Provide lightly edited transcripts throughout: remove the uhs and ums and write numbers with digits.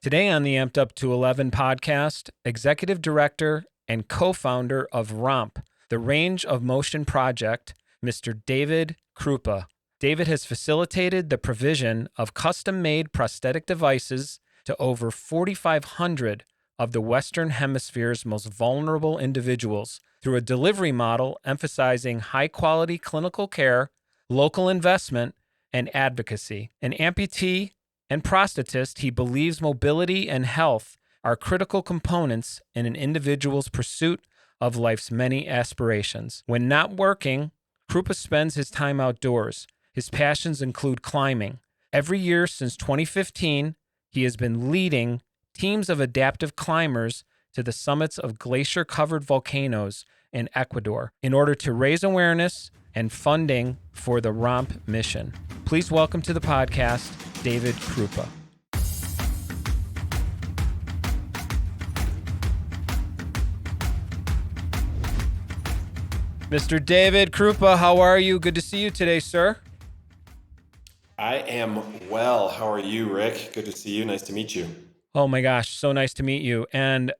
Today on the Amp'd UP211 podcast, executive director and co-founder of ROMP, the Range of Motion Project, Mr. David Krupa. David has facilitated the provision of custom-made prosthetic devices to over 4,500 of the Western Hemisphere's most vulnerable individuals through a delivery model emphasizing high-quality clinical care, local investment, and advocacy. An amputee and prosthetist, he believes mobility and health are critical components in an individual's pursuit of life's many aspirations. When not working, Krupa spends his time outdoors. His passions include climbing. Every year since 2015, he has been leading teams of adaptive climbers to the summits of glacier-covered volcanoes in Ecuador in order to raise awareness and funding for the ROMP mission. Please welcome to the podcast, David Krupa. Mr. David Krupa, how are you? Good to see you today, sir. I am well. How are you, Rick? Good to see you. Nice to meet you. Oh my gosh, so nice to meet you. And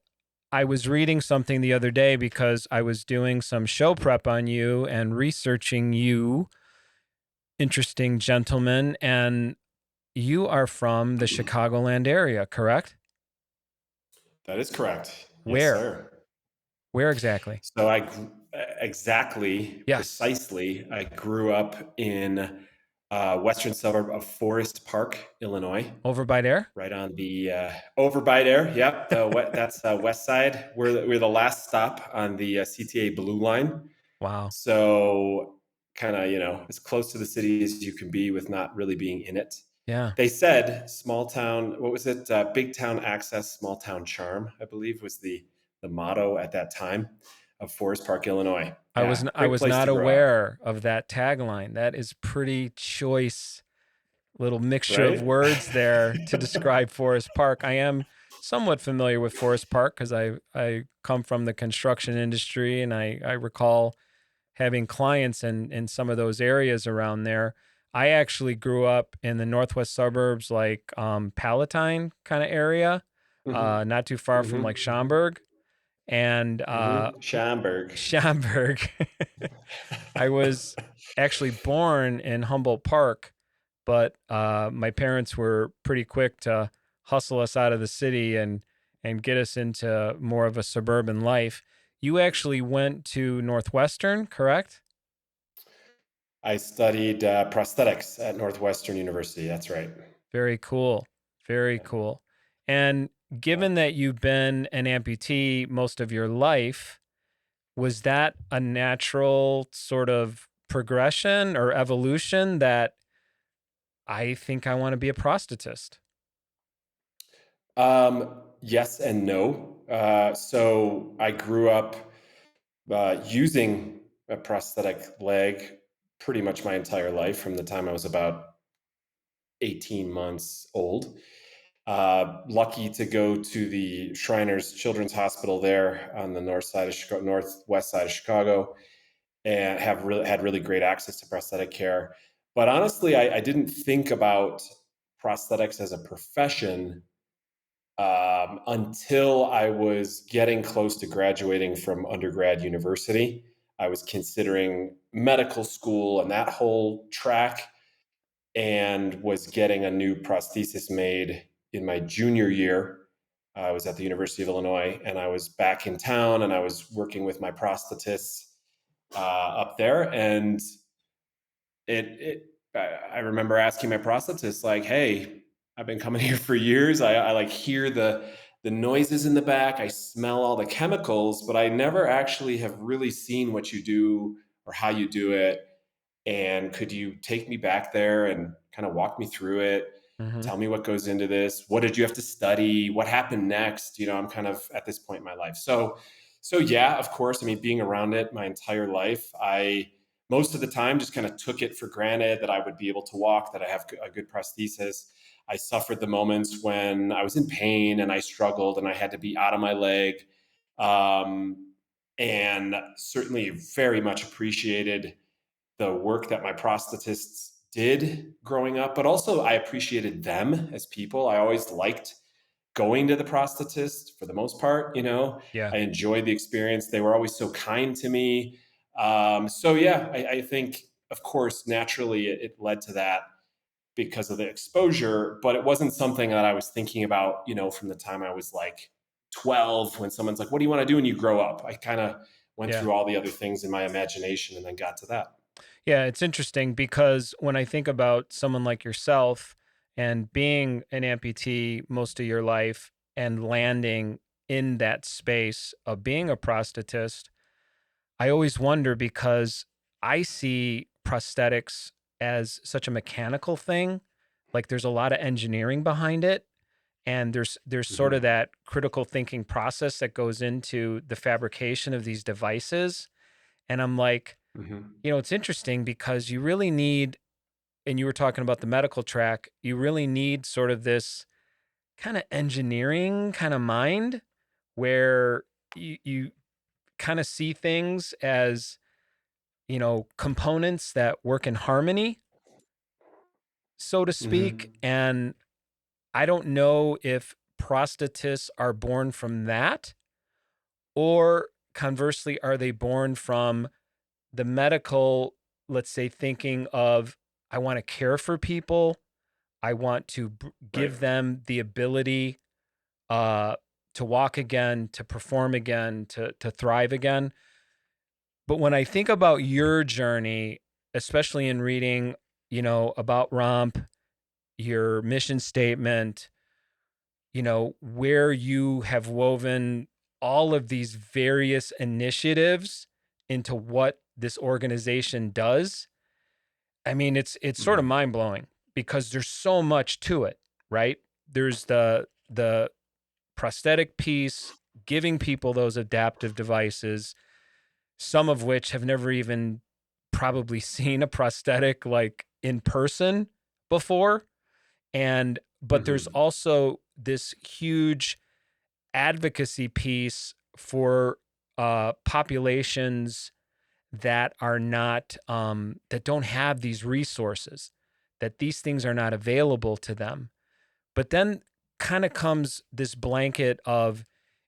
I was reading something the other day because I was doing some show prep on you and researching you. Interesting gentleman. And you are from the Chicagoland area, correct? That is correct. Yes, Where? sir. Where exactly? So Yes. precisely, I grew up in western suburb of Forest Park, Illinois. Over by there? Right on the over by there. Yep, that's west side. We're the last stop on the CTA Blue Line. Wow. So kind of, as close to the city as you can be with not really being in it. Yeah. They said small town, what was it? Big town access, small town charm, I believe was the motto at that time of Forest Park, Illinois. I was not aware of that tagline. That is pretty choice little mixture of words there to describe Forest Park. I am somewhat familiar with Forest Park because I come from the construction industry, and I recall having clients in some of those areas around there. I actually grew up in the northwest suburbs, like Palatine kind of area, not too far from like Schaumburg. And Schaumburg. I was actually born in Humboldt Park, but my parents were pretty quick to hustle us out of the city and get us into more of a suburban life. You actually went to Northwestern, correct? I studied prosthetics at Northwestern University. That's right. Very cool. Very cool. And given that you've been an amputee most of your life, was that a natural sort of progression or evolution that I think I want to be a prosthetist? Yes and no. So I grew up using a prosthetic leg pretty much my entire life from the time I was about 18 months old. Lucky to go to the Shriners Children's Hospital there on the northwest side of Chicago, and had really great access to prosthetic care. But honestly, I didn't think about prosthetics as a profession until I was getting close to graduating from undergrad university. I was considering medical school and that whole track, and was getting a new prosthesis made in my junior year. I was at the University of Illinois, and I was back in town, and I was working with my prosthetists up there. And I remember asking my prosthetist, like, "Hey, I've been coming here for years. I like hear the noises in the back. I smell all the chemicals, but I never actually have really seen what you do or how you do it. And could you take me back there and kind of walk me through it? Tell me what goes into this. What did you have to study? What happened next?" I'm kind of at this point in my life. So yeah, of course, I mean, being around it my entire life, I most of the time just kind of took it for granted that I would be able to walk, that I have a good prosthesis. I suffered the moments when I was in pain and I struggled and I had to be out of my leg. And certainly very much appreciated the work that my prosthetists did growing up, but also I appreciated them as people. I always liked going to the prosthetist for the most part. Yeah. I enjoyed the experience. They were always so kind to me. So yeah, I think, of course, naturally it led to that because of the exposure, but it wasn't something that I was thinking about, from the time I was like 12, when someone's like, what do you want to do when you grow up? I kind of went Yeah. through all the other things in my imagination and then got to that. Yeah, it's interesting because when I think about someone like yourself and being an amputee most of your life and landing in that space of being a prosthetist, I always wonder because I see prosthetics as such a mechanical thing. Like there's a lot of engineering behind it. And there's sort of Mm-hmm. that critical thinking process that goes into the fabrication of these devices. And I'm like, Mm-hmm. it's interesting because you really need, and you were talking about the medical track, you really need sort of this kind of engineering kind of mind where you kind of see things as, components that work in harmony, so to speak. Mm-hmm. And I don't know if prosthetists are born from that, or conversely, are they born from the medical, let's say, thinking of, I want to care for people. I want to Right. give them the ability uh, to walk again, to perform again, to thrive again. But when I think about your journey, especially in reading, about ROMP, your mission statement, where you have woven all of these various initiatives into what this organization does. I mean, it's sort of Mm-hmm. mind-blowing because there's so much to it, right? There's the prosthetic piece, giving people those adaptive devices, some of which have never even probably seen a prosthetic like in person before. But there's Mm-hmm. also this huge advocacy piece for populations that are not that don't have these resources, that these things are not available to them. But then kind of comes this blanket of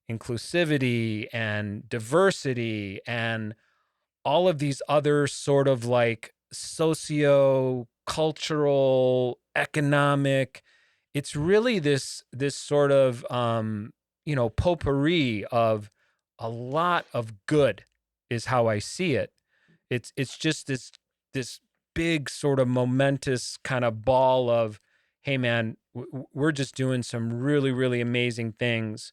inclusivity and diversity and all of these other sort of like socio cultural, economic. It's really this sort of potpourri of a lot of good is how I see it. It's just this big sort of momentous kind of ball of, hey man, we're just doing some really really amazing things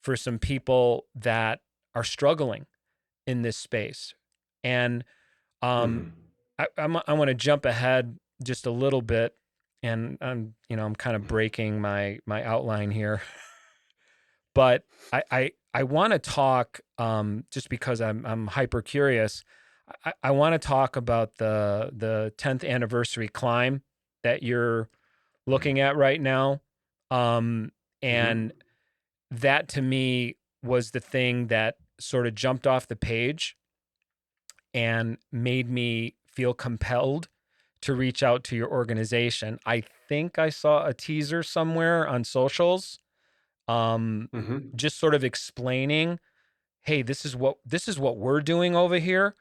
for some people that are struggling in this space. And um, Mm-hmm. I want to jump ahead just a little bit, and I'm kind of breaking my outline here, but I want to talk just because I'm hyper curious. I want to talk about the 10th anniversary climb that you're looking at right now, um, and Mm-hmm. that to me was the thing that sort of jumped off the page and made me feel compelled to reach out to your organization. I think I saw a teaser somewhere on socials, Mm-hmm. just sort of explaining, hey, this is what we're doing over here.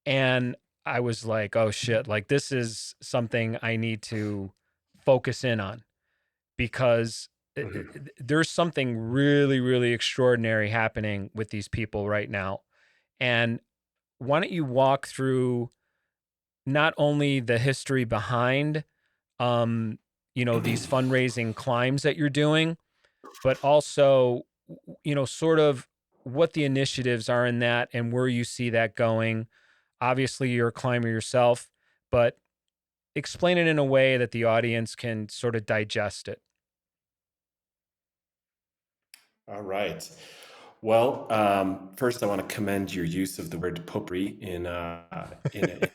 And I was like, oh shit, like this is something I need to focus in on because Mm-hmm. there's something really, really extraordinary happening with these people right now. And why don't you walk through not only the history behind um these fundraising climbs that you're doing, but also sort of what the initiatives are in that and where you see that going. Obviously you're a climber yourself, but explain it in a way that the audience can sort of digest it. All right. Well, first, I want to commend your use of the word potpourri in an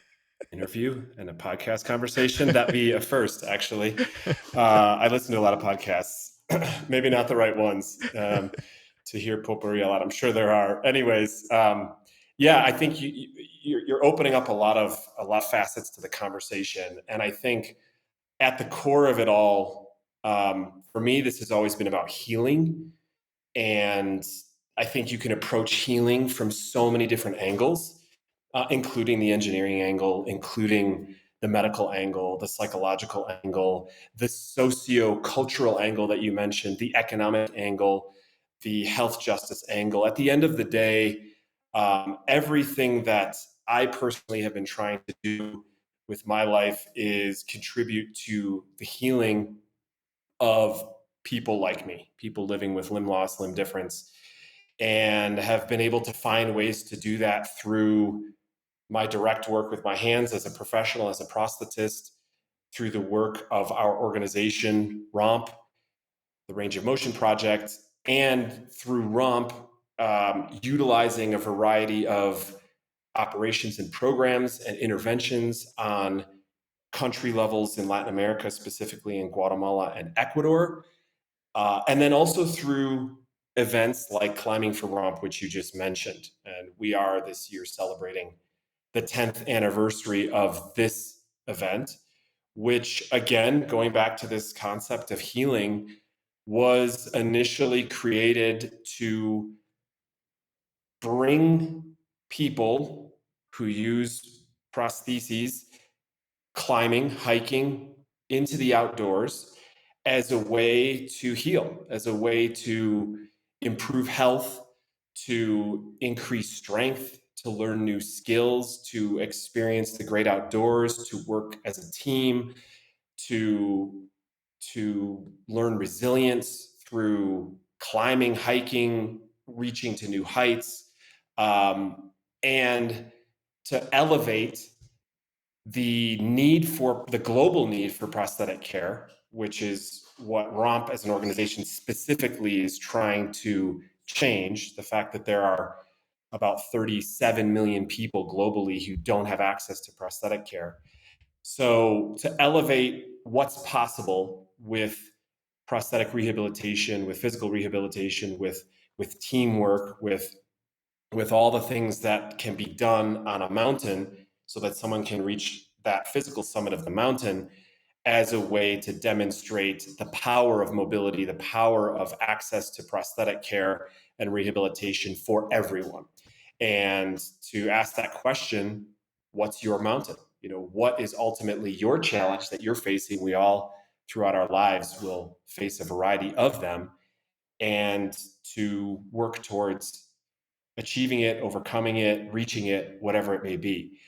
interview and a podcast conversation. That'd be a first, actually. I listen to a lot of podcasts, maybe not the right ones, to hear potpourri a lot. I'm sure there are. Anyways, yeah, I think you're opening up a lot of facets to the conversation, and I think at the core of it all. For me, this has always been about healing. And I think you can approach healing from so many different angles, including the engineering angle, including the medical angle, the psychological angle, the socio-cultural angle that you mentioned, the economic angle, the health justice angle. At the end of the day, everything that I personally have been trying to do with my life is contribute to the healing of people like me, people living with limb loss, limb difference, and have been able to find ways to do that through my direct work with my hands as a professional, as a prosthetist, through the work of our organization, ROMP, the Range of Motion Project, and through ROMP, utilizing a variety of operations and programs and interventions on country levels in Latin America, specifically in Guatemala and Ecuador. And then also through events like Climbing for ROMP, which you just mentioned. And we are this year celebrating the 10th anniversary of this event, which, again, going back to this concept of healing, was initially created to bring people who use prostheses, climbing, hiking, into the outdoors as a way to heal, as a way to improve health, to increase strength, to learn new skills, to experience the great outdoors, to work as a team, to learn resilience through climbing, hiking, reaching to new heights, and to elevate the global need for prosthetic care, which is what ROMP as an organization specifically is trying to change. The fact that there are about 37 million people globally who don't have access to prosthetic care. So to elevate what's possible with prosthetic rehabilitation, with physical rehabilitation, with teamwork, with all the things that can be done on a mountain so that someone can reach that physical summit of the mountain, as a way to demonstrate the power of mobility, the power of access to prosthetic care and rehabilitation for everyone. And to ask that question, what's your mountain? What is ultimately your challenge that you're facing? We all, throughout our lives, will face a variety of them, and to work towards achieving it, overcoming it, reaching it, whatever it may be.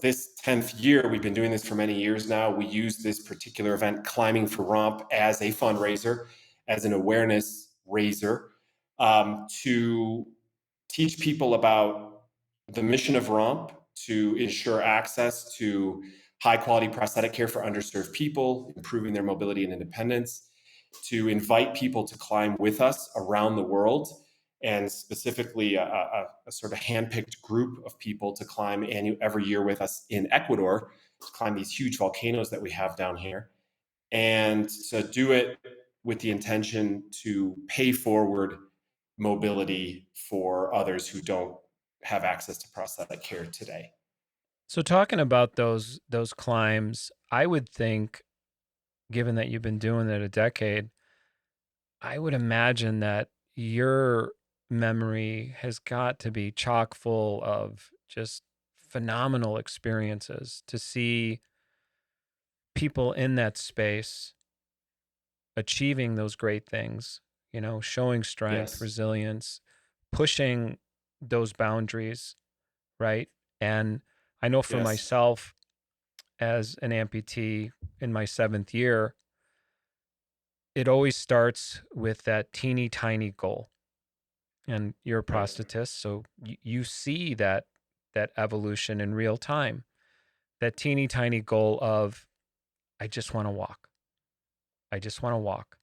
This 10th year, we've been doing this for many years now. We use this particular event, Climbing for ROMP, as a fundraiser, as an awareness raiser, to teach people about the mission of ROMP, to ensure access to high quality prosthetic care for underserved people, improving their mobility and independence, to invite people to climb with us around the world, and specifically a sort of handpicked group of people to climb every year with us in Ecuador, to climb these huge volcanoes that we have down here, and to do it with the intention to pay forward mobility for others who don't have access to prosthetic care today. So talking about those climbs, I would think, given that you've been doing it a decade, I would imagine that your memory has got to be chock full of just phenomenal experiences to see people in that space achieving those great things, showing strength, Yes. resilience, pushing those boundaries, right? And I know for Yes. myself, as an amputee in my 7th year, it always starts with that teeny tiny goal. And you're a Right. prosthetist, so you see that evolution in real time. That teeny tiny goal of, I just want to walk. I just want to walk.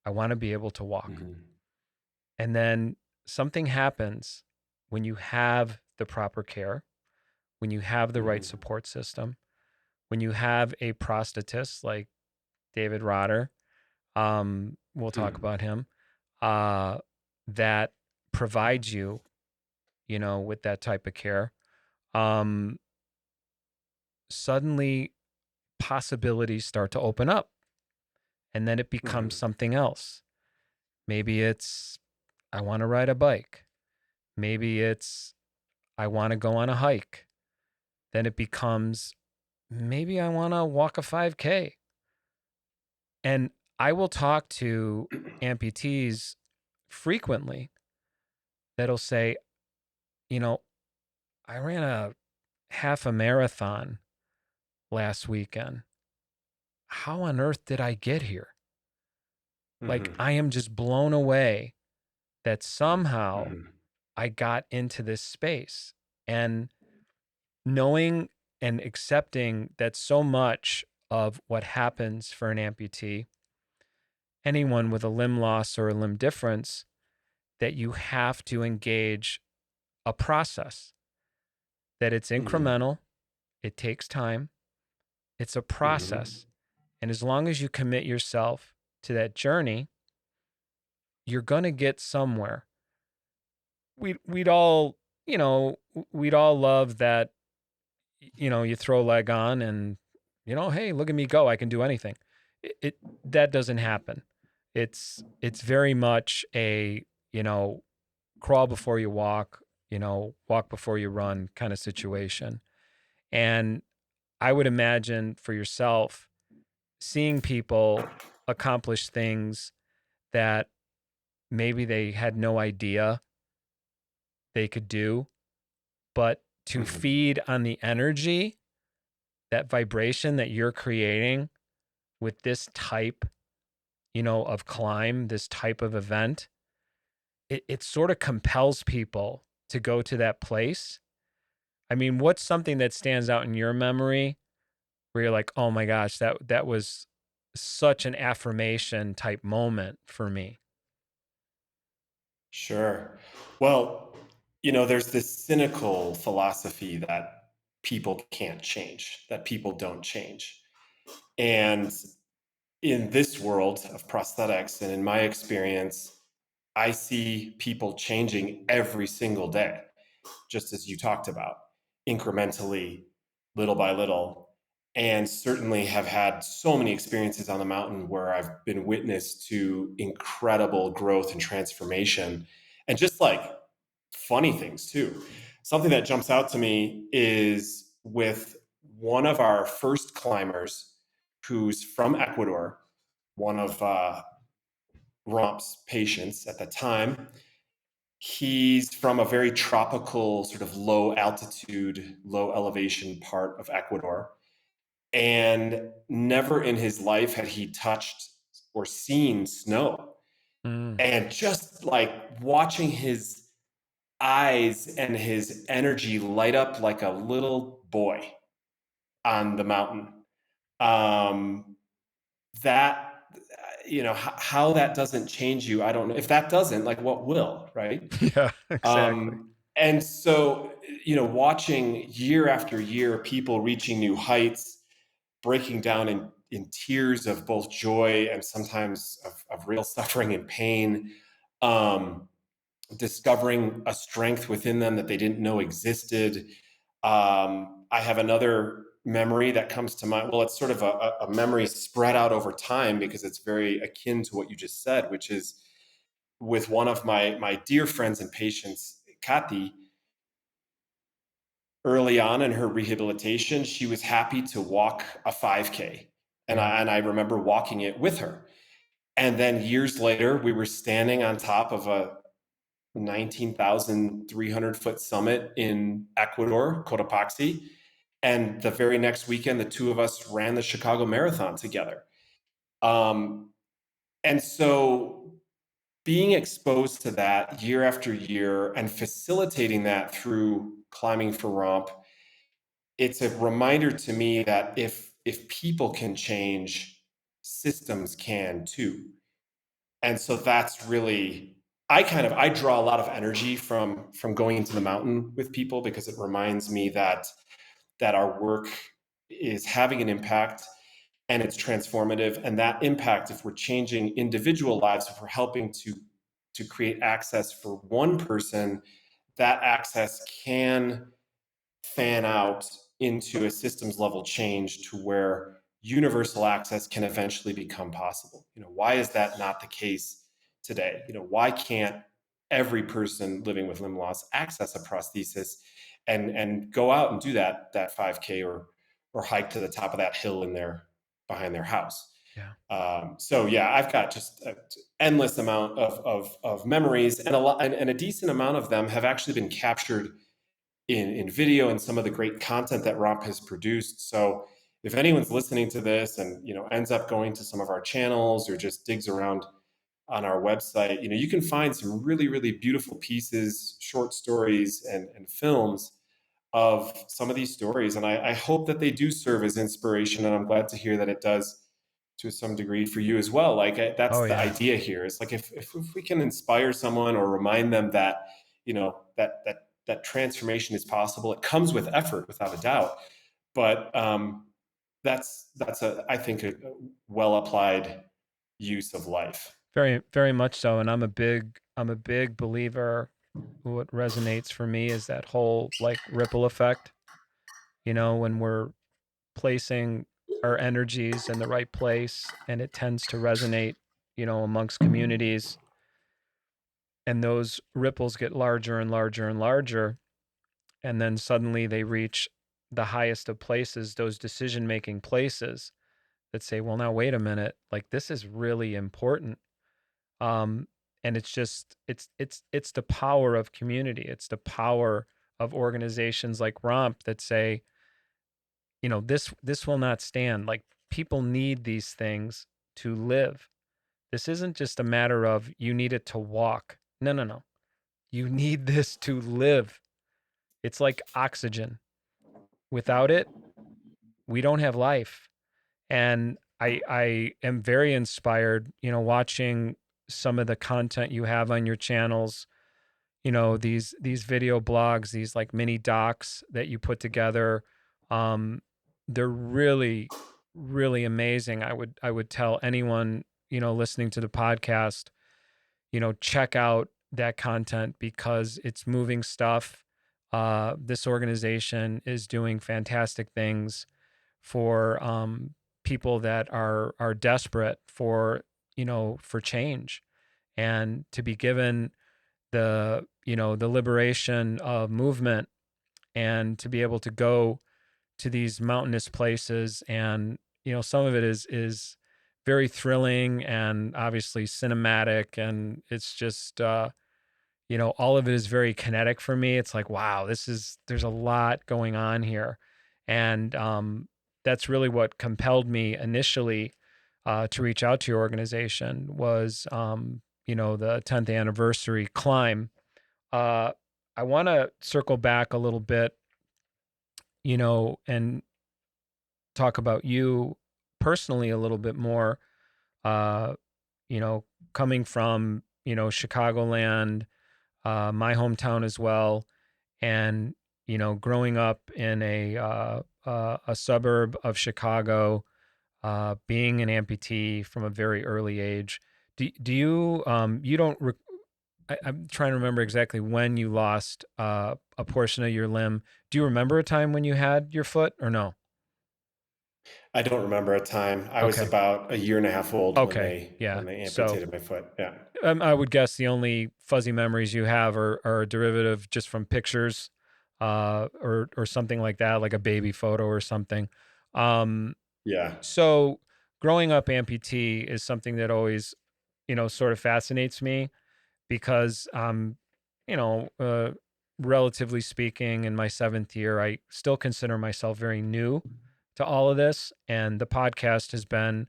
I want to be able to walk. Mm-hmm. And then something happens when you have the proper care, when you have the right Mm-hmm. support system, when you have a prosthetist like David Rotter, we'll talk Mm-hmm. about him, that provides you, with that type of care. Suddenly possibilities start to open up. And then it becomes Mm-hmm. something else. Maybe it's, I want to ride a bike. Maybe it's, I want to go on a hike. Then it becomes, maybe I want to walk a 5K. And I will talk to amputees frequently that'll say, you know, I ran a half a marathon last weekend. How on earth did I get here? Like, Mm-hmm. I am just blown away that somehow Mm-hmm. I got into this space. And knowing and accepting that so much of what happens for an amputee, anyone with a limb loss or a limb difference, that you have to engage a process, that it's Mm-hmm. incremental, it takes time, it's a Mm-hmm. process. And as long as you commit yourself to that journey, you're going to get somewhere. We'd all, we'd all love that, you throw a leg on and, hey, look at me go. I can do anything. That doesn't happen. It's very much a, crawl before you walk, walk before you run kind of situation. And I would imagine for yourself, seeing people accomplish things that maybe they had no idea they could do, but to Mm-hmm. feed on the energy, that vibration that you're creating with this type, of climb, this type of event, it sort of compels people to go to that place. I mean, what's something that stands out in your memory where you're like, oh my gosh, that was such an affirmation type moment for me? Sure. Well, there's this cynical philosophy that people can't change, that people don't change. And in this world of prosthetics, and in my experience, I see people changing every single day, just as you talked about, incrementally, little by little. And certainly have had so many experiences on the mountain where I've been witness to incredible growth and transformation, and just like funny things too. Something that jumps out to me is with one of our first climbers who's from Ecuador, one of ROMP's patients at the time. He's from a very tropical, sort of low altitude, low elevation part of Ecuador. And never in his life had he touched or seen snow. Mm. And just like watching his eyes and his energy light up like a little boy on the mountain. Um, that how that doesn't change you, I don't know. If that doesn't, like, what will, right? Yeah, exactly. And so, watching year after year people reaching new heights, breaking down in tears of both joy and sometimes of real suffering and pain, um, discovering a strength within them that they didn't know existed. I have another memory that comes to mind. Well, it's sort of a memory spread out over time because it's very akin to what you just said, which is with one of my dear friends and patients, Kathy. Early on in her rehabilitation, she was happy to walk a 5K, and Yeah. I remember walking it with her. And then years later, we were standing on top of a 19,300-foot summit in Ecuador, Cotopaxi. And the very next weekend, the two of us ran the Chicago Marathon together. Um, and so being exposed to that year after year and facilitating that through climbing for ROMP, it's a reminder to me that if people can change, systems can too. And so that's really, I draw a lot of energy from going into the mountain with people, because it reminds me that our work is having an impact and it's transformative. And that impact, if we're changing individual lives, if we're helping to create access for one person, that access can fan out into a systems level change to where universal access can eventually become possible. Why is that not the case today? Why can't every person living with limb loss access a prosthesis and go out and do that 5K or hike to the top of that hill behind their house? Yeah. So yeah, I've got just an endless amount of memories, and a decent amount of them have actually been captured in video and some of the great content that ROMP has produced. So if anyone's listening to this and ends up going to some of our channels or just digs around on our website, you can find some really, really beautiful pieces, short stories, and films of some of these stories. And I hope that they do serve as inspiration. And I'm glad to hear that it does to some degree for you as well. Like that's Oh, the yeah. idea here. It's like if we can inspire someone or remind them that, that transformation is possible. It comes with effort, without a doubt. But that's I think a well applied use of life. Very, very much so. And I'm a big believer. What resonates for me is that whole like ripple effect, when we're placing our energies in the right place, and it tends to resonate, amongst communities, and those ripples get larger and larger and larger. And then suddenly they reach the highest of places, those decision-making places that say, well, now wait a minute, like this is really important. And it's just, it's the power of community. It's the power of organizations like ROMP that say, this will not stand. Like people need these things to live. This isn't just a matter of you need it to walk. No, no, no. You need this to live. It's like oxygen. Without it, we don't have life. And I am very inspired, watching some of the content you have on your channels, these video blogs, these like mini docs that you put together. They're really, really amazing. I would tell anyone, listening to the podcast, check out that content because it's moving stuff. This organization is doing fantastic things for people that are desperate for change, and to be given the liberation of movement, and to be able to go to these mountainous places. And some of it is very thrilling and obviously cinematic, and it's just all of it is very kinetic for me. It's like, wow, there's a lot going on here. And that's really what compelled me initially to reach out to your organization was the 10th anniversary climb. I want to circle back a little bit, and talk about you personally a little bit more. Uh, Coming from Chicagoland, my hometown as well, and growing up in a suburb of Chicago, being an amputee from a very early age. Do you you don't? I'm trying to remember exactly when you lost a portion of your limb. Do you remember a time when you had your foot or no? I don't remember a time. I was Okay. about a year and a half old when Okay. they Yeah. when they So amputated my foot. Yeah. I would guess the only fuzzy memories you have are a derivative just from pictures, or something like that, like a baby photo or something. Um, Yeah. so growing up amputee is something that always, sort of fascinates me because, you know, uh, relatively speaking, in my seventh year, I still consider myself very new to all of this. And the podcast has been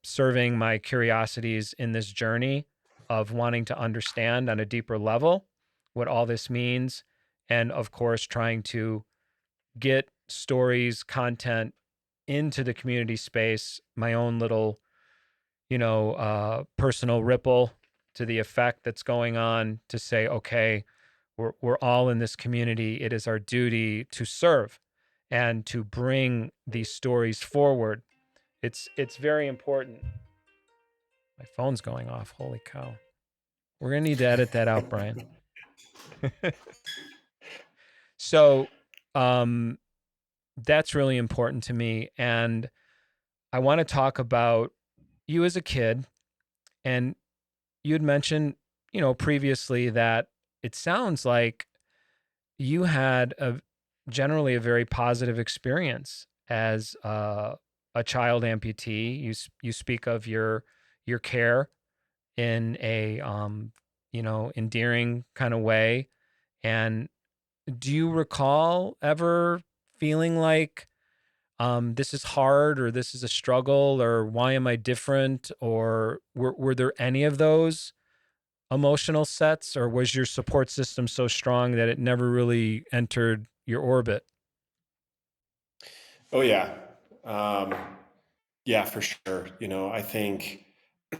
serving my curiosities in this journey of wanting to understand on a deeper level what all this means. And of course, trying to get stories, content into the community space, my own little, personal ripple to the effect that's going on to say, okay, we're all in this community. It is our duty to serve and to bring these stories forward. It's very important. My phone's going off. Holy cow. We're going to need to edit that out, Brian. So, that's really important to me. And I want to talk about you as a kid. And you had mentioned, previously that it sounds like you had generally a very positive experience as a child amputee. You speak of your care in a endearing kind of way. And do you recall ever feeling like this is hard, or this is a struggle, or why am I different? Or were there any of those emotional sets, or was your support system so strong that it never really entered your orbit? Oh yeah. Um, yeah, for sure. I think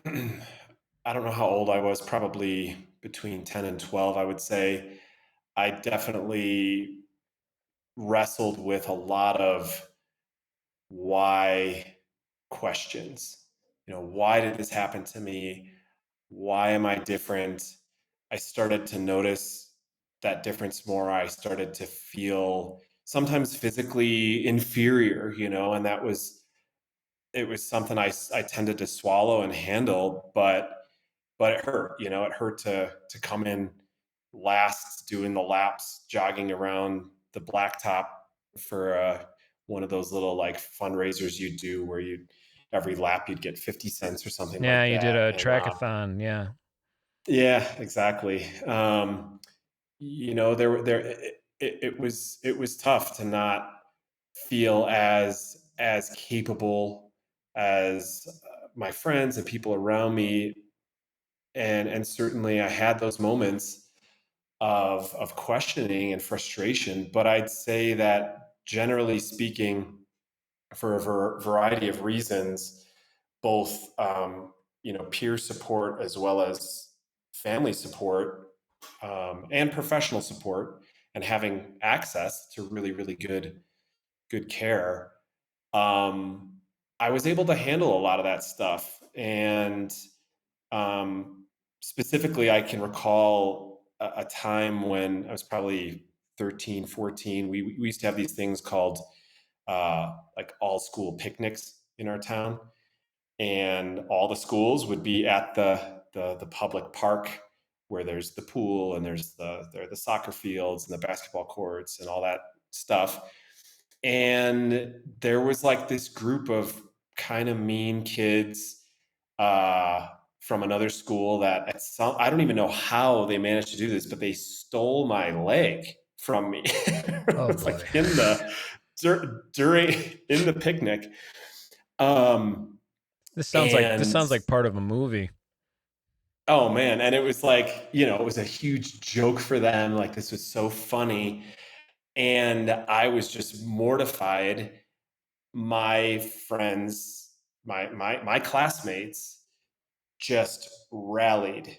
I don't know how old I was, probably between 10 and 12, I would say. I definitely wrestled with a lot of why questions. Why did this happen to me? Why am I different? I started to notice that difference more. I started to feel sometimes physically inferior, and it was something I tended to swallow and handle, but it hurt. It hurt to come in last, doing the laps, jogging around the blacktop for one of those little like fundraisers you do where you every lap you'd get 50 cents or something Yeah, like you did that. a And trackathon. Yeah. yeah, exactly. It was tough to not feel as capable as my friends and people around me, and certainly I had those moments of questioning and frustration. But I'd say that generally speaking, for a variety of reasons, both peer support as well as family support, and professional support, and having access to really really good care, um, I was able to handle a lot of that stuff. And um, specifically, I can recall a time when I was probably 13, 14. We used to have these things called like all school picnics in our town. And all the schools would be at the public park where there's the pool and there are the soccer fields and the basketball courts and all that stuff. And there was like this group of kind of mean kids uh, from another school that at some, I don't even know how they managed to do this, but they stole my leg from me. Oh It's boy. like during in the picnic. Um, This and sounds like part of a movie. oh man, and it was like, it was a huge joke for them. Like this was so funny. And I was just mortified. My friends, my classmates just rallied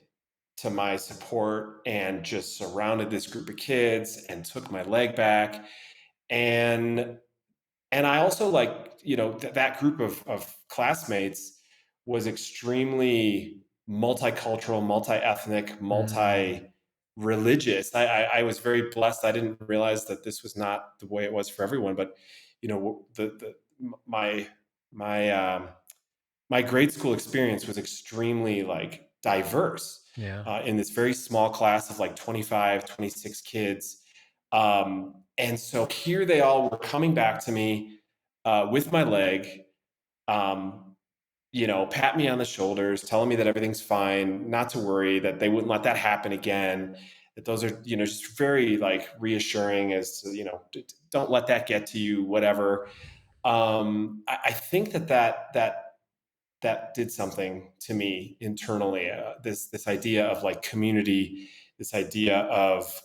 to my support and just surrounded this group of kids and took my leg back. And I also like, that group of classmates was extremely multicultural, multi-ethnic, Mm, multi-religious. I was very blessed. I didn't realize that this was not the way it was for everyone, but my my um, my grade school experience was extremely like diverse, yeah. in this very small class of like 25, 26 kids. And so here they all were coming back to me with my leg, um, pat me on the shoulders, telling me that everything's fine, not to worry, that they wouldn't let that happen again. That those are, just very like reassuring as to, don't let that get to you, whatever. I think that did something to me internally. This idea of like community, this idea of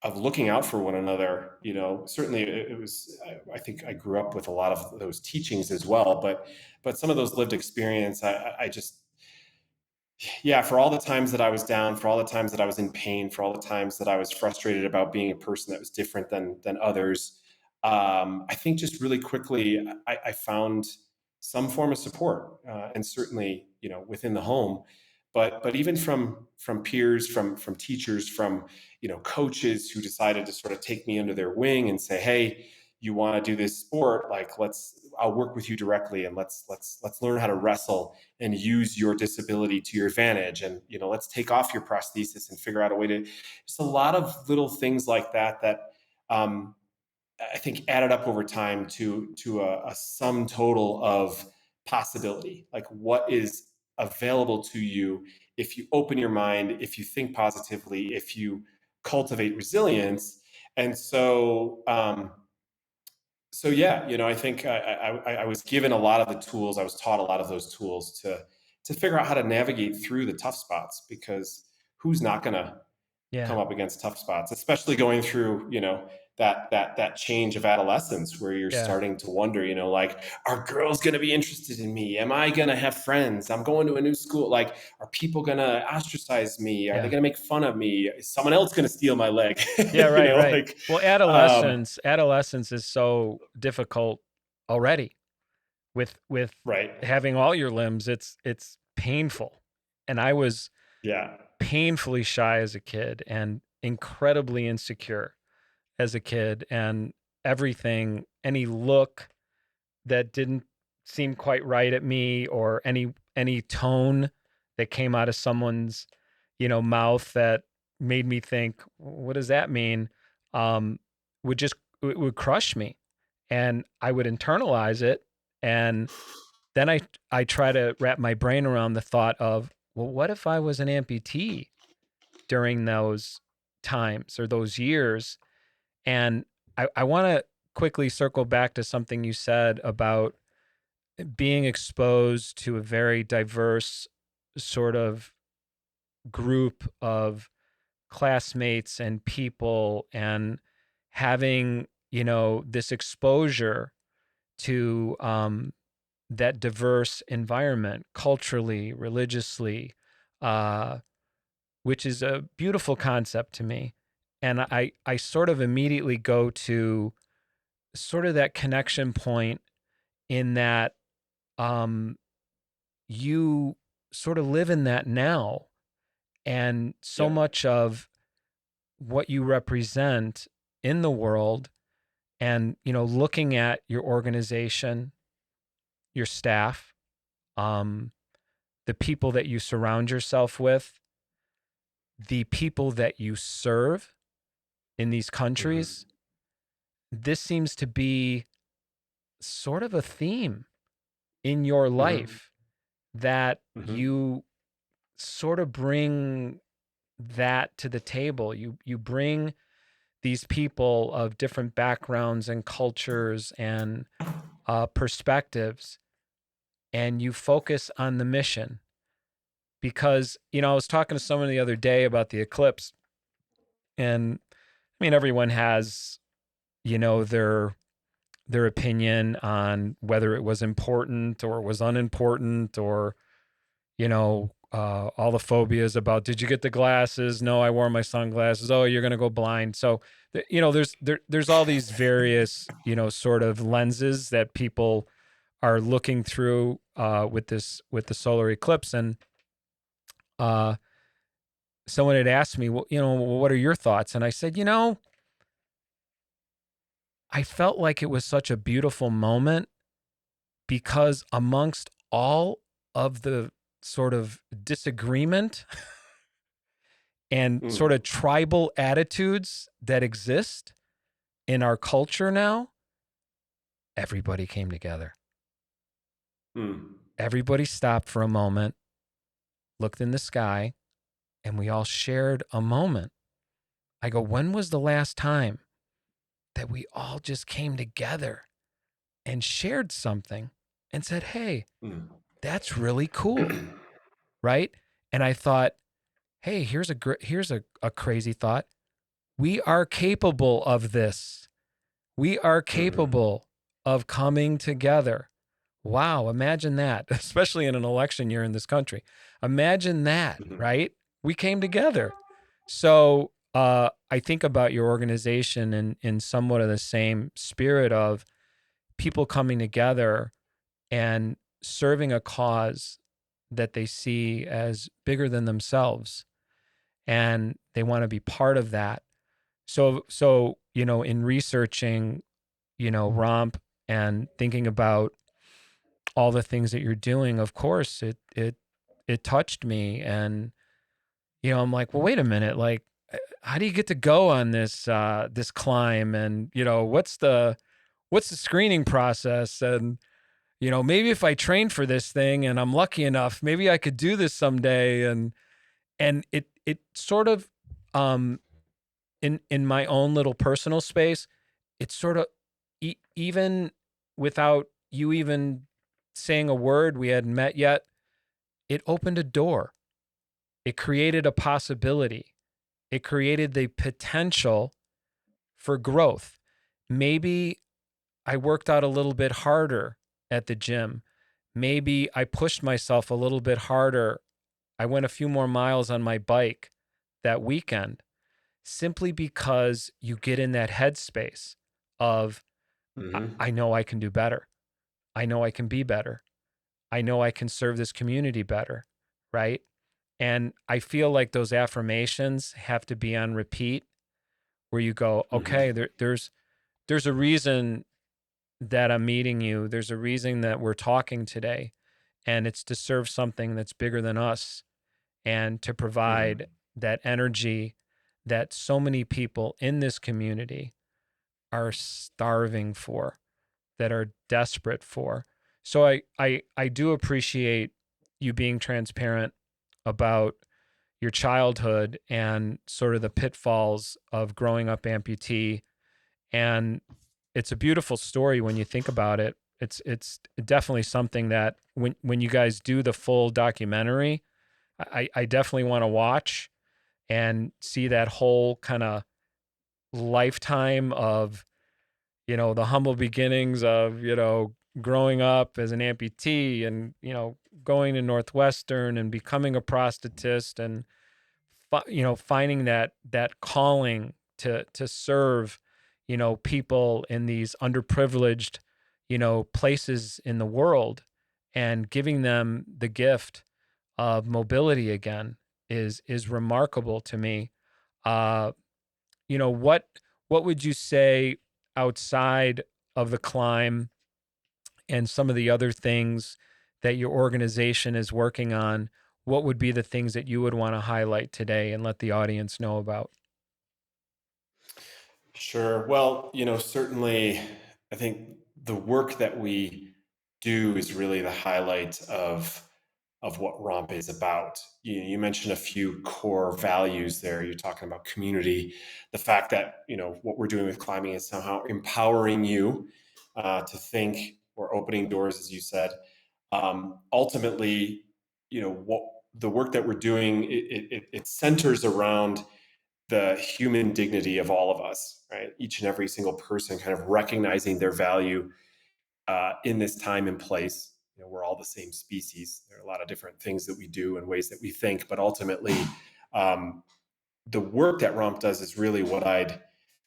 of looking out for one another. Certainly it was. I think I grew up with a lot of those teachings as well, but some of those lived experience. I just, yeah, for all the times that I was down, for all the times that I was in pain, for all the times that I was frustrated about being a person that was different than others, I think just really quickly I found some form of support, and certainly within the home, but even from peers, from teachers, from coaches who decided to sort of take me under their wing and say, hey, you want to do this sport, like I'll work with you directly, and let's learn how to wrestle and use your disability to your advantage. And, let's take off your prosthesis and figure out a way to, just a lot of little things like that, I think added up over time to a sum total of possibility. Like, what is available to you if you open your mind, if you think positively, if you cultivate resilience. And so yeah, I think I was given a lot of the tools. I was taught a lot of those tools to figure out how to navigate through the tough spots, because who's not going to Yeah. come up against tough spots, especially going through, that change of adolescence, where you're Yeah. starting to wonder, like, are girls going to be interested in me? Am I going to have friends? I'm going to a new school. Like, are people going to ostracize me? Are they going to make fun of me? Is someone else going to steal my leg? Yeah, right, right. Like, Well, adolescence is so difficult already with right. having all your limbs. It's painful. And I was Yeah. painfully shy as a kid and incredibly insecure as a kid, and everything, any look that didn't seem quite right at me, or any tone that came out of someone's, mouth that made me think, what does that mean? Would just, it would crush me, and I would internalize it. And then I try to wrap my brain around the thought of, well, what if I was an amputee during those times or those years? And I want to quickly circle back to something you said about being exposed to a very diverse sort of group of classmates and people, and having, this exposure to that diverse environment, culturally, religiously, uh, which is a beautiful concept to me. And I sort of immediately go to sort of that connection point, in that you sort of live in that now. And so Yeah. much of what you represent in the world, and, looking at your organization, your staff, the people that you surround yourself with, the people that you serve in these Mm-hmm. countries, this seems to be sort of a theme in your Mm-hmm. life, that Mm-hmm. you sort of bring that to the table. You bring these people of different backgrounds and cultures and perspectives, and you focus on the mission. Because, I was talking to someone the other day about the eclipse, and I mean, everyone has, their opinion on whether it was important or it was unimportant, or, all the phobias about, did you get the glasses? No, I wore my sunglasses. Oh, you're going to go blind. So, there's all these various, sort of lenses that people are looking through with the solar eclipse. And someone had asked me, well, what are your thoughts? And I said, I felt like it was such a beautiful moment, because amongst all of the sort of disagreement and sort Mm. of tribal attitudes that exist in our culture now, everybody came together. Mm. Everybody stopped for a moment, looked in the sky, and we all shared a moment. I go, when was the last time that we all just came together and shared something and said, hey, Mm. that's really cool, right? And I thought, hey, here's a crazy thought. We are capable of this. We are Mm-hmm. capable of coming together. Wow, imagine that, especially in an election year in this country. Imagine that, Mm-hmm. right? We came together. So I think about your organization in somewhat of the same spirit of people coming together and serving a cause that they see as bigger than themselves, and they want to be part of that. So in researching, ROMP and thinking about all the things that you're doing, of course, it touched me. And, I'm like, well, wait a minute, like, how do you get to go on this climb? And, what's the screening process? And, maybe if I train for this thing and I'm lucky enough, maybe I could do this someday. And it sort of, in my own little personal space, it's sort of, even without you even saying a word, we hadn't met yet, it opened a door. It created a possibility. It created the potential for growth. Maybe I worked out a little bit harder at the gym. Maybe I pushed myself a little bit harder. I went a few more miles on my bike that weekend, simply because you get in that headspace of, Mm-hmm. I know I can do better. I know I can be better. I know I can serve this community better, right? And I feel like those affirmations have to be on repeat, where you go, Mm-hmm. okay, there's a reason that I'm meeting you. There's a reason that we're talking today, and it's to serve something that's bigger than us and to Mm-hmm. provide that energy that so many people in this community are starving for, that are desperate for. So I do appreciate you being transparent about your childhood and sort of the pitfalls of growing up amputee. And it's a beautiful story when you think about it. It's definitely something that when you guys do the full documentary, I definitely want to watch and see that whole kind of lifetime of, the humble beginnings of, growing up as an amputee and, going to Northwestern and becoming a prosthetist and, finding that calling to serve, people in these underprivileged, places in the world, and giving them the gift of mobility again is remarkable to me. Uh, what would you say outside of the climb and some of the other things that your organization is working on? What would be the things that you would want to highlight today and let the audience know about? Sure. Well, certainly, I think the work that we do is really the highlight of what ROMP is about. You mentioned a few core values there. You're talking about community, the fact that what we're doing with climbing is somehow empowering you to think. We're opening doors, as you said. Ultimately, what the work that we're doing, it centers around the human dignity of all of us, right? Each and every single person kind of recognizing their value in this time and place. We're all the same species. There are a lot of different things that we do and ways that we think, but ultimately, um, the work that ROMP does is really what I'd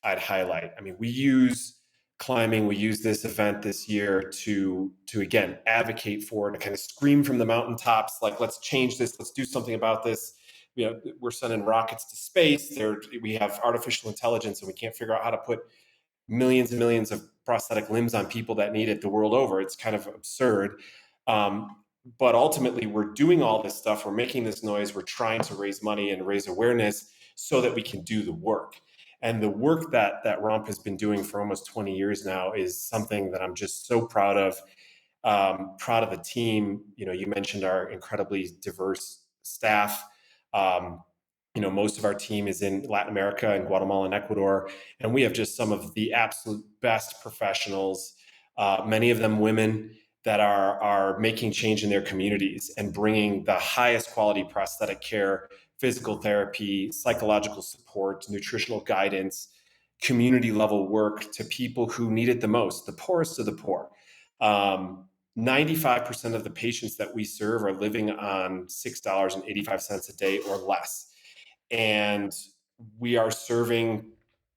highlight. I mean, we use climbing, we use this event this year to again advocate for, to kind of scream from the mountaintops, like, let's change this, let's do something about this. We're sending rockets to space. We have artificial intelligence, and we can't figure out how to put millions and millions of prosthetic limbs on people that need it the world over. It's kind of absurd. But ultimately, we're doing all this stuff. We're making this noise. We're trying to raise money and raise awareness so that we can do the work. And the work that ROMP has been doing for almost 20 years now is something that I'm just so proud of. Proud of the team. You mentioned our incredibly diverse staff. Um, most of our team is in Latin America and Guatemala and Ecuador, and we have just some of the absolute best professionals. Many of them women that are making change in their communities and bringing the highest quality prosthetic care, physical therapy, psychological support, nutritional guidance, community level work to people who need it the most, the poorest of the poor. 95% of the patients that we serve are living on $6.85 a day or less. And we are serving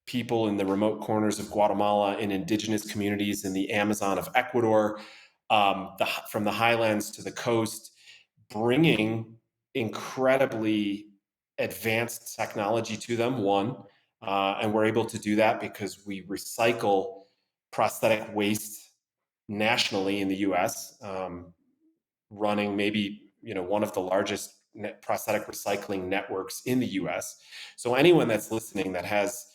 people in the remote corners of Guatemala, in indigenous communities in the Amazon of Ecuador, from the highlands to the coast, bringing incredibly advanced technology to them. And we're able to do that because we recycle prosthetic waste nationally in the US, running maybe one of the largest prosthetic recycling networks in the US. So anyone that's listening that has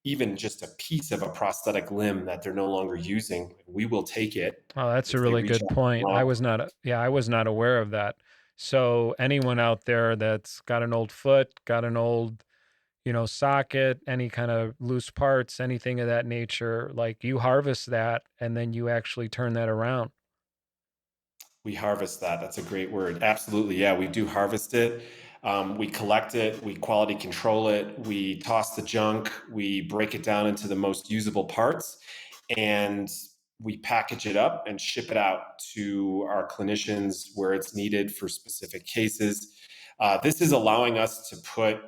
even just a piece of a prosthetic limb that they're no longer using, we will take it Oh, that's a if they really reach good out. point. I was not, yeah, I was not aware of that. So anyone out there that's got an old foot, got an old, socket, any kind of loose parts, anything of that nature, like you harvest that and then you actually turn that around. We harvest that. That's a great word. Absolutely. Yeah, we do harvest it. We collect it, we quality control it, we toss the junk, we break it down into the most usable parts, and we package it up and ship it out to our clinicians where it's needed for specific cases. This is allowing us to put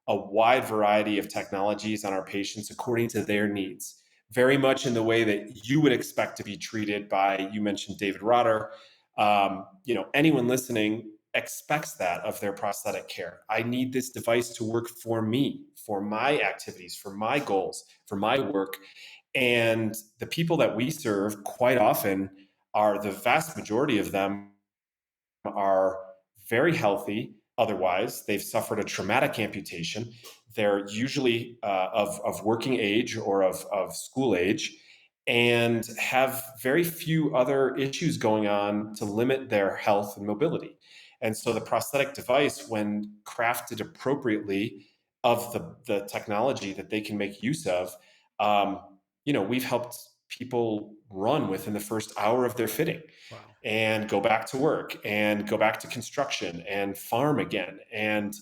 a wide variety of technologies on our patients according to their needs, very much in the way that you would expect to be treated by, you mentioned David Rotter. Anyone listening expects that of their prosthetic care. I need this device to work for me, for my activities, for my goals, for my work. And the people that we serve quite often are, the vast majority of them are very healthy. Otherwise, they've suffered a traumatic amputation. They're usually of working age or of school age, and have very few other issues going on to limit their health and mobility. And so the prosthetic device, when crafted appropriately of the technology that they can make use of, we've helped people run within the first hour of their fitting. Wow. And go back to work and go back to construction and farm again and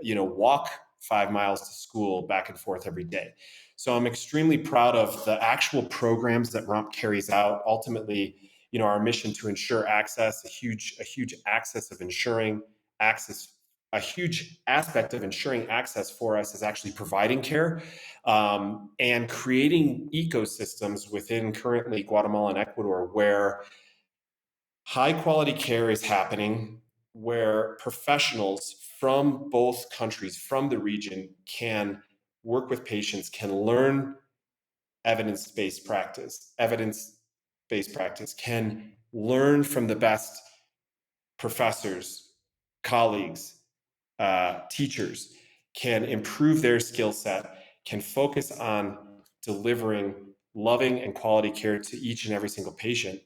walk 5 miles to school back and forth every day. So I'm extremely proud of the actual programs that ROMP carries out. Ultimately, our mission to ensure access, a huge access of ensuring access, a huge aspect of ensuring access for us is actually providing care, and creating ecosystems within currently Guatemala and Ecuador where high quality care is happening, where professionals from both countries, from the region, can work with patients, can learn evidence based practice, can learn from the best professors, colleagues, teachers, can improve their skill set, can focus on delivering loving and quality care to each and every single patient.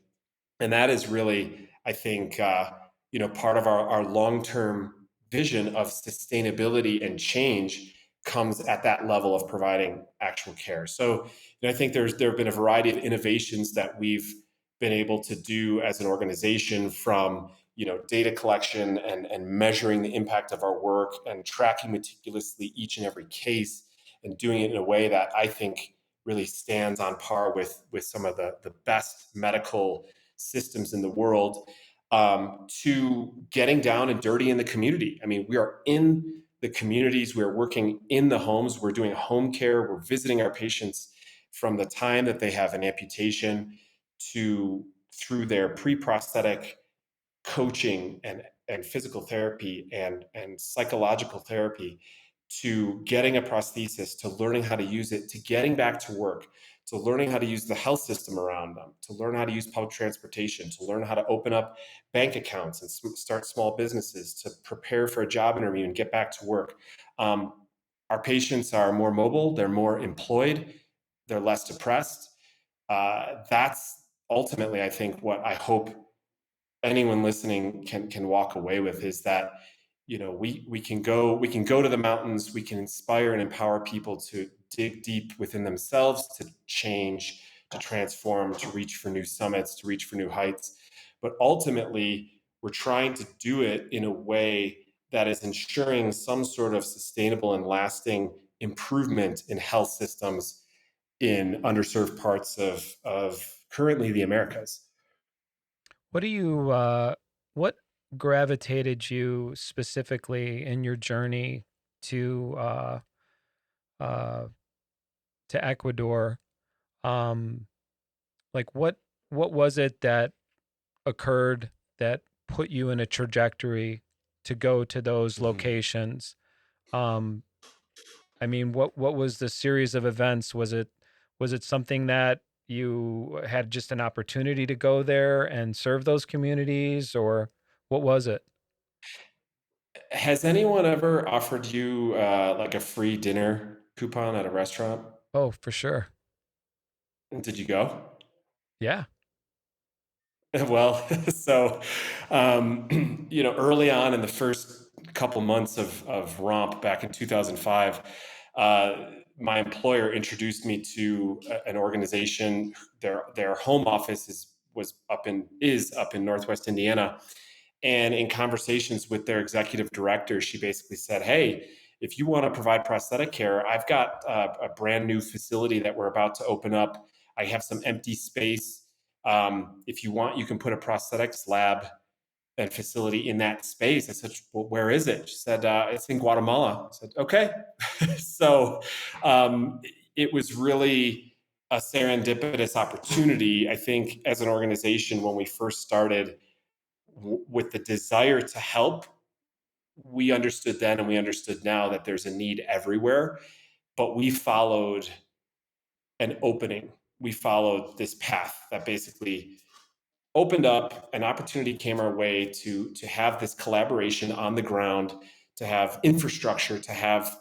And that is really, I think, part of our long-term vision of sustainability and change comes at that level of providing actual care. So I think there have been a variety of innovations that we've been able to do as an organization, from data collection and measuring the impact of our work and tracking meticulously each and every case, and doing it in a way that I think really stands on par with some of the best medical systems in the world, to getting down and dirty in the community. I mean, we are in the communities, we're working in the homes, we're doing home care, we're visiting our patients from the time that they have an amputation to through their pre-prosthetic coaching and physical therapy and psychological therapy, to getting a prosthesis, to learning how to use it, to getting back to work, to learning how to use the health system around them, to learn how to use public transportation, to learn how to open up bank accounts and start small businesses, to prepare for a job interview and get back to work. Our patients are more mobile, they're more employed, they're less depressed. That's ultimately, I think, what I hope anyone listening can walk away with, is that we can go to the mountains, we can inspire and empower people to dig deep within themselves, to change, to transform, to reach for new summits, to reach for new heights. But ultimately, we're trying to do it in a way that is ensuring some sort of sustainable and lasting improvement in health systems in underserved parts of currently the Americas. What do you, what gravitated you specifically in your journey to, uh, to Ecuador? Um, like what was it that occurred that put you in a trajectory to go to those Mhm. locations? Um, I mean, what was the series of events? Was it something that you had just an opportunity to go there and serve those communities, or what was it? Has anyone ever offered you like a free dinner coupon at a restaurant? Oh, for sure. Did you go? Yeah. Well, so early on in the first couple months of ROMP back in 2005, uh, my employer introduced me to an organization. Their home office is up in Northwest Indiana, and in conversations with their executive director, she basically said, "Hey, if you want to provide prosthetic care, I've got a brand new facility that we're about to open up. I have some empty space. If you want, you can put a prosthetics lab and facility in that space." I said, "Well, where is it?" She said, "It's in Guatemala." I said, "Okay." So um, it was really a serendipitous opportunity. I think as an organization, when we first started with the desire to help, we understood then and we understood now that there's a need everywhere, but we followed an opening. We followed this path that basically opened up. An opportunity came our way to have this collaboration on the ground, to have infrastructure, to have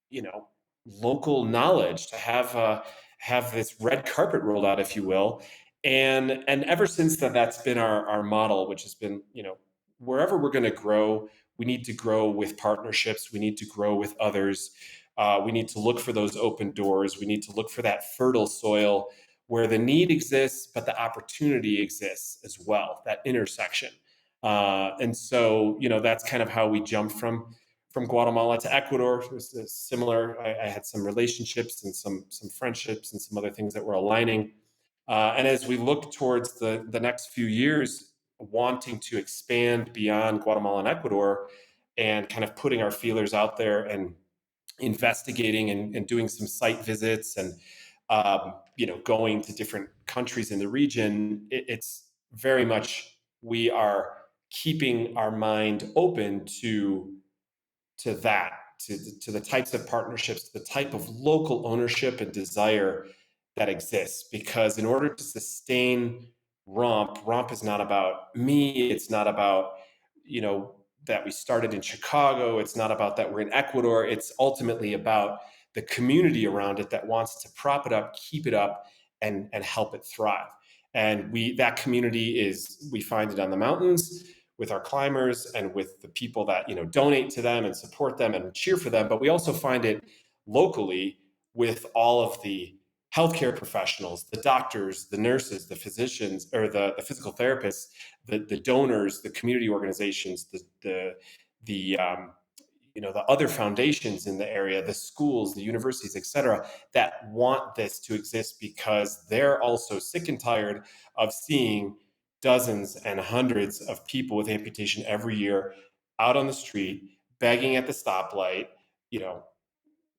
you know local knowledge, to have this red carpet rolled out, if you will. And ever since that, that's been our model, which has been, wherever we're going to grow, we need to grow with partnerships, we need to grow with others, we need to look for those open doors, we need to look for that fertile soil where the need exists but the opportunity exists as well, that intersection. And so, that's kind of how we jumped from Guatemala to Ecuador. It was similar. I had some relationships and some friendships and some other things that were aligning. And as we look towards the next few years, wanting to expand beyond Guatemala and Ecuador, and kind of putting our feelers out there and investigating and doing some site visits and going to different countries in the region, it's very much we are keeping our mind open to that, to the types of partnerships, to the type of local ownership and desire that exists. Because in order to sustain ROMP is not about me. It's not about, that we started in Chicago. It's not about that we're in Ecuador. It's ultimately about the community around it that wants to prop it up, keep it up, and help it thrive. And that community we find it on the mountains with our climbers and with the people that donate to them and support them and cheer for them, but we also find it locally with all of the healthcare professionals, the doctors, the nurses, the physicians, or the physical therapists, the donors, the community organizations, the other foundations in the area, the schools, the universities, et cetera, that want this to exist because they're also sick and tired of seeing dozens and hundreds of people with amputation every year out on the street, begging at the stoplight, you know,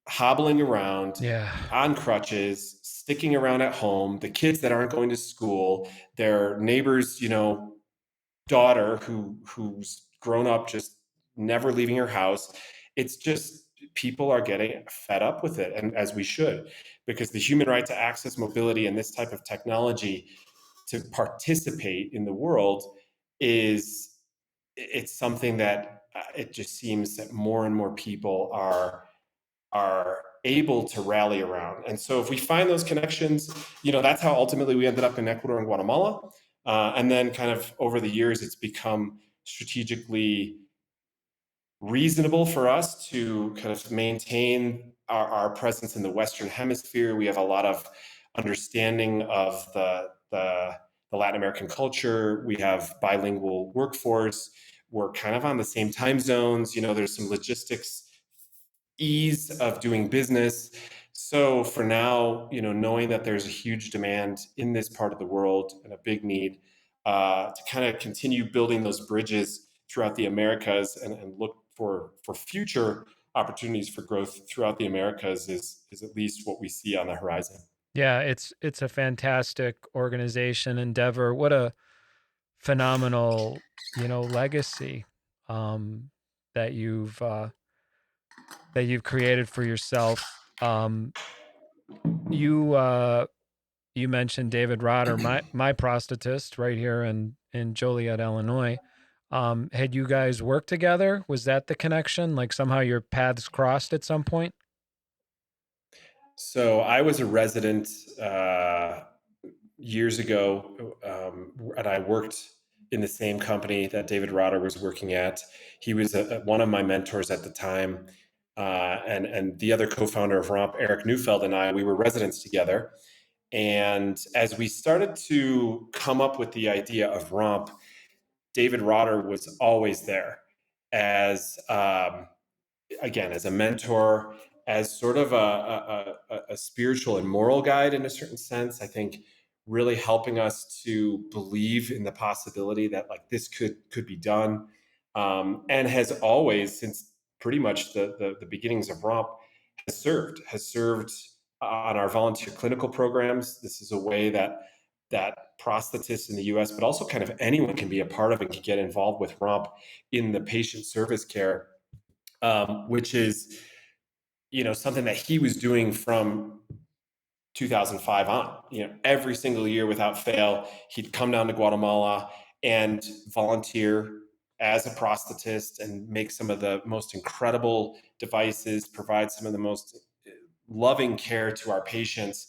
hobbling around Yeah. on crutches, sticking around at home, the kids that aren't going to school, their neighbors, daughter who's grown up just never leaving her house. It's just people are getting fed up with it, and as we should, because the human right to access mobility and this type of technology to participate in the world it's something that it just seems that more and more people are able to rally around. And so if we find those connections, that's how ultimately we ended up in Ecuador and Guatemala. And then kind of over the years, it's become strategically reasonable for us to kind of maintain our presence in the Western Hemisphere. We have a lot of understanding of the Latin American culture. We have bilingual workforce. We're kind of on the same time zones. There's some logistics ease of doing business. So for now, knowing that there's a huge demand in this part of the world and a big need to kind of continue building those bridges throughout the Americas and look for future opportunities for growth throughout the Americas is at least what we see on the horizon. Yeah, it's a fantastic organization endeavor. What a phenomenal, legacy um that you've created for yourself. You you mentioned David Rotter, my prosthetist right here in Joliet, Illinois. Had you guys worked together? Was that the connection? Like somehow your paths crossed at some point? So I was a resident years ago, and I worked in the same company that David Rotter was working at. He was one of my mentors at the time, and the other co-founder of ROMP, Eric Neufeld, and I, we were residents together. And as we started to come up with the idea of ROMP, David Rotter was always there as again, as a mentor, as sort of a spiritual and moral guide in a certain sense. I think really helping us to believe in the possibility that like this could be done, and has always, since pretty much the beginnings of ROMP, has served on our volunteer clinical programs. This is a way that prosthetists in the U.S., but also kind of anyone can be a part of and can get involved with ROMP in the patient service care, which is, something that he was doing from 2005 on. Every single year without fail, he'd come down to Guatemala and volunteer as a prosthetist and make some of the most incredible devices, provide some of the most loving care to our patients,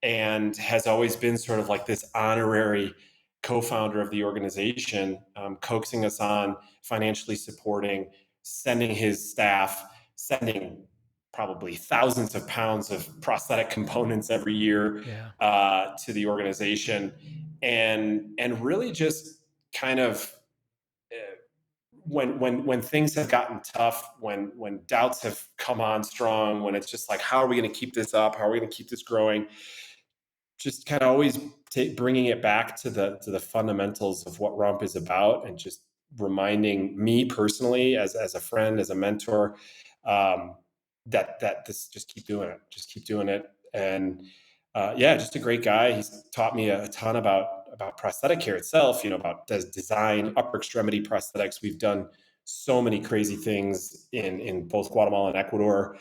and has always been sort of like this honorary co-founder of the organization, coaxing us on, financially supporting, sending his staff, sending probably thousands of pounds of prosthetic components every year to the organization, and really just kind of when things have gotten tough, when doubts have come on strong, when it's just like, how are we going to keep this up? How are we going to keep this growing? Just kind of always bringing it back to the fundamentals of what ROMP is about, and just reminding me personally, as a friend, as a mentor, that this, just keep doing it. And yeah, just a great guy. He's taught me a ton about prosthetic care itself. About design, upper extremity prosthetics. We've done so many crazy things in both Guatemala and Ecuador.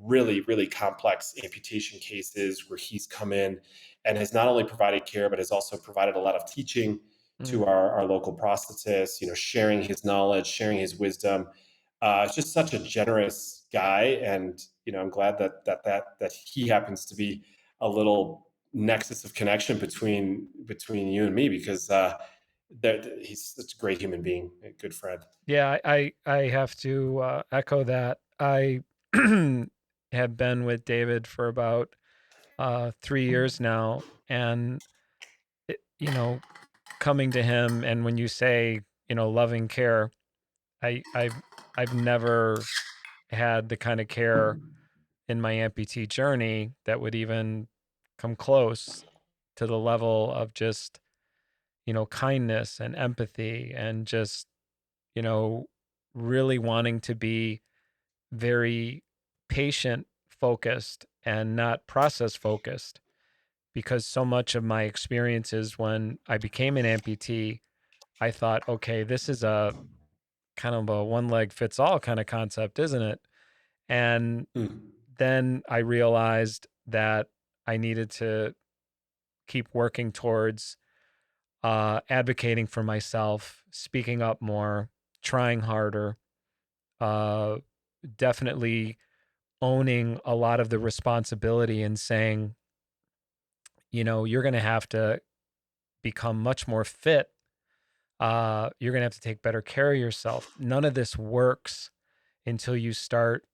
Really, really complex amputation cases where he's come in and has not only provided care, but has also provided a lot of teaching to our local prosthetists, sharing his knowledge, sharing his wisdom. It's just such a generous guy. And, I'm glad that he happens to be a little nexus of connection between you and me, because he's such a great human being, a good friend. Yeah, I have to echo that. I have been with David for about 3 years now, and coming to him, and when you say loving care, I've never had the kind of care in my amputee journey that would even come close to the level of just kindness and empathy, and just really wanting to be very patient focused and not process focused, because so much of my experiences when I became an amputee, I thought, okay, this is a kind of a one leg fits all kind of concept, isn't it? And Mm. then I realized that I needed to keep working towards advocating for myself, speaking up more, trying harder, uh, definitely owning a lot of the responsibility and saying, you're going to have to become much more fit. You're going to have to take better care of yourself. None of this works until you start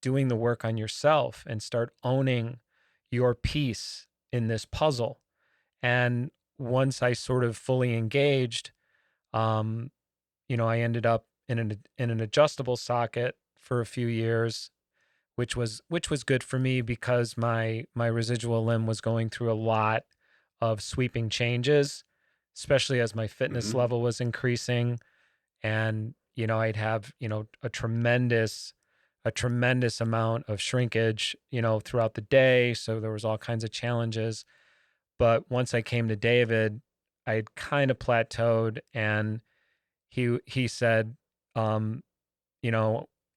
doing the work on yourself and start owning your piece in this puzzle. And once I sort of fully engaged, I ended up in an adjustable socket for a few years, which was good for me because my residual limb was going through a lot of sweeping changes, especially as my fitness Mm-hmm. level was increasing. And I'd have a tremendous amount of shrinkage throughout the day, so there was all kinds of challenges. But once I came to David, I had kind of plateaued, and he said, um,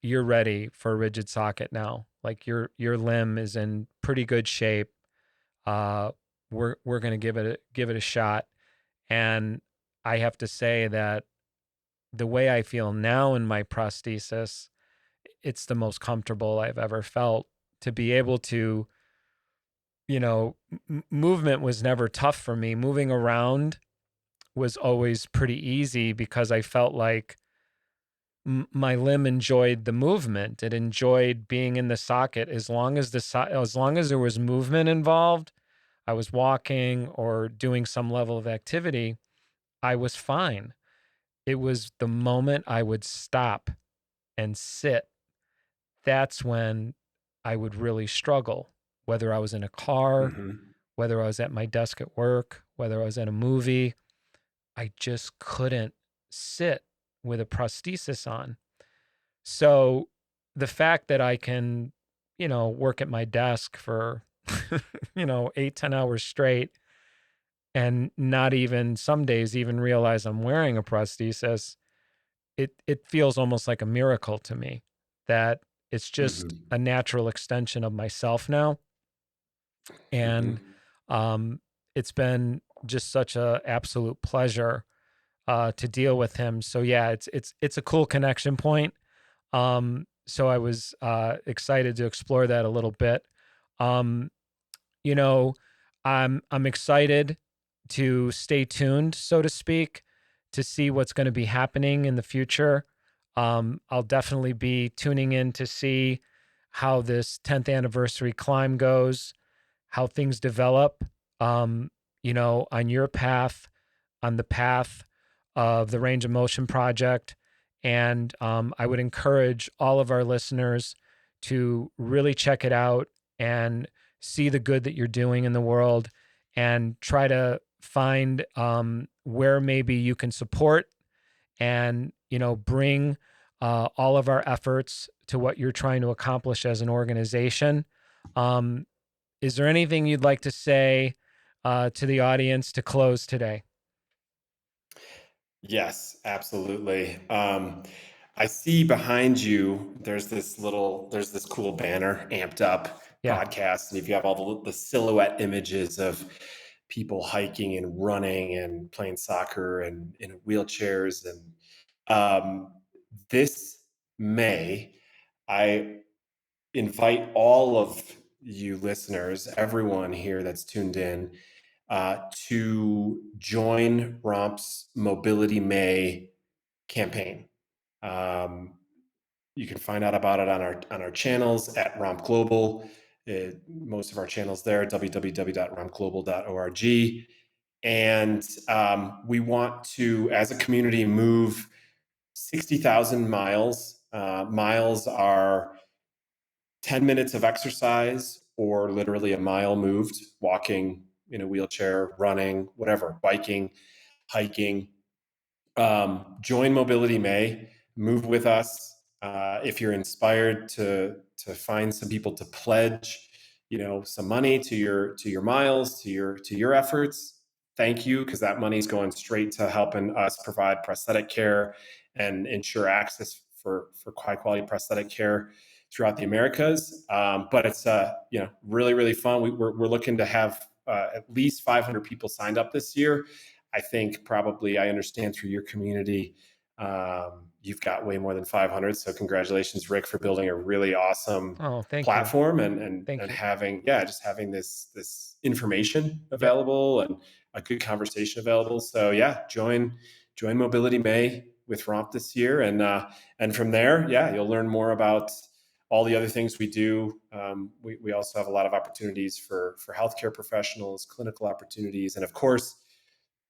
you're ready for a rigid socket now. Like your limb is in pretty good shape. we're going to give it a shot. And I have to say that the way I feel now in my prosthesis, it's the most comfortable I've ever felt to be able to, movement was never tough for me. Moving around was always pretty easy because I felt like my limb enjoyed the movement. It enjoyed being in the socket as long as there was movement involved. I was walking or doing some level of activity, I was fine. It was the moment I would stop and sit, that's when I would really struggle, whether I was in a car, whether I was at my desk at work, whether I was in a movie. I just couldn't sit with a prosthesis on. So the fact that I can, work at my desk for, 8-10 hours straight and not even some days even realize I'm wearing a prosthesis, it feels almost like a miracle to me that it's just a natural extension of myself now. And it's been just such a absolute pleasure to deal with him. So yeah, it's a cool connection point. So I was excited to explore that a little bit. I'm excited to stay tuned, so to speak, to see what's going to be happening in the future. I'll definitely be tuning in to see how this 10th anniversary climb goes, how things develop, on your path, on the path of the Range of Motion Project. And I would encourage all of our listeners to really check it out and see the good that you're doing in the world and try to find where maybe you can support and, bring all of our efforts to what you're trying to accomplish as an organization. Is there anything you'd like to say to the audience to close today? Yes, absolutely. I see behind you, there's this cool banner, Amp'd Up Podcast. And if you have all the silhouette images of people hiking and running and playing soccer and in wheelchairs. And this May, I invite all of you listeners, everyone here that's tuned in, to join ROMP's Mobility May campaign. You can find out about it on our channels at ROMP Global. Most of our channels there, www.rompglobal.org. And we want to, as a community, move 60,000 miles. Miles are 10 minutes of exercise or literally a mile moved, walking in a wheelchair, running, whatever, biking, hiking. Join Mobility May, move with us. If you're inspired to find some people to pledge, some money to your miles, to your efforts, thank you, because that money is going straight to helping us provide prosthetic care and ensure access for high quality prosthetic care throughout the Americas. But it's really, really fun. We're looking to have at least 500 people signed up this year. I think probably, I understand through your community, you've got way more than 500. So congratulations, Rick, for building a really awesome platform and having this information available and a good conversation available. So yeah, join Mobility May with ROMP this year. And from there, you'll learn more about all the other things we do. We also have a lot of opportunities for healthcare professionals, clinical opportunities. And of course,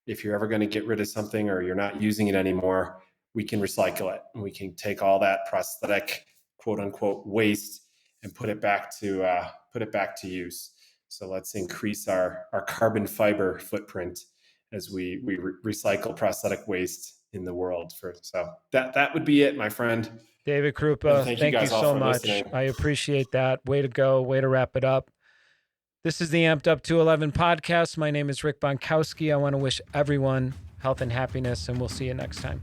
if you're ever going to get rid of something or you're not using it anymore, we can recycle it. And we can take all that prosthetic, quote unquote, waste and put it back to use. So let's increase our carbon fiber footprint as we recycle prosthetic waste in the world. So that would be it, my friend. David Krupa, thank you so much. Listening. I appreciate that. Way to go. Way to wrap it up. This is the AMP'D UP211 podcast. My name is Rick Bontkowski. I want to wish everyone health and happiness, and we'll see you next time.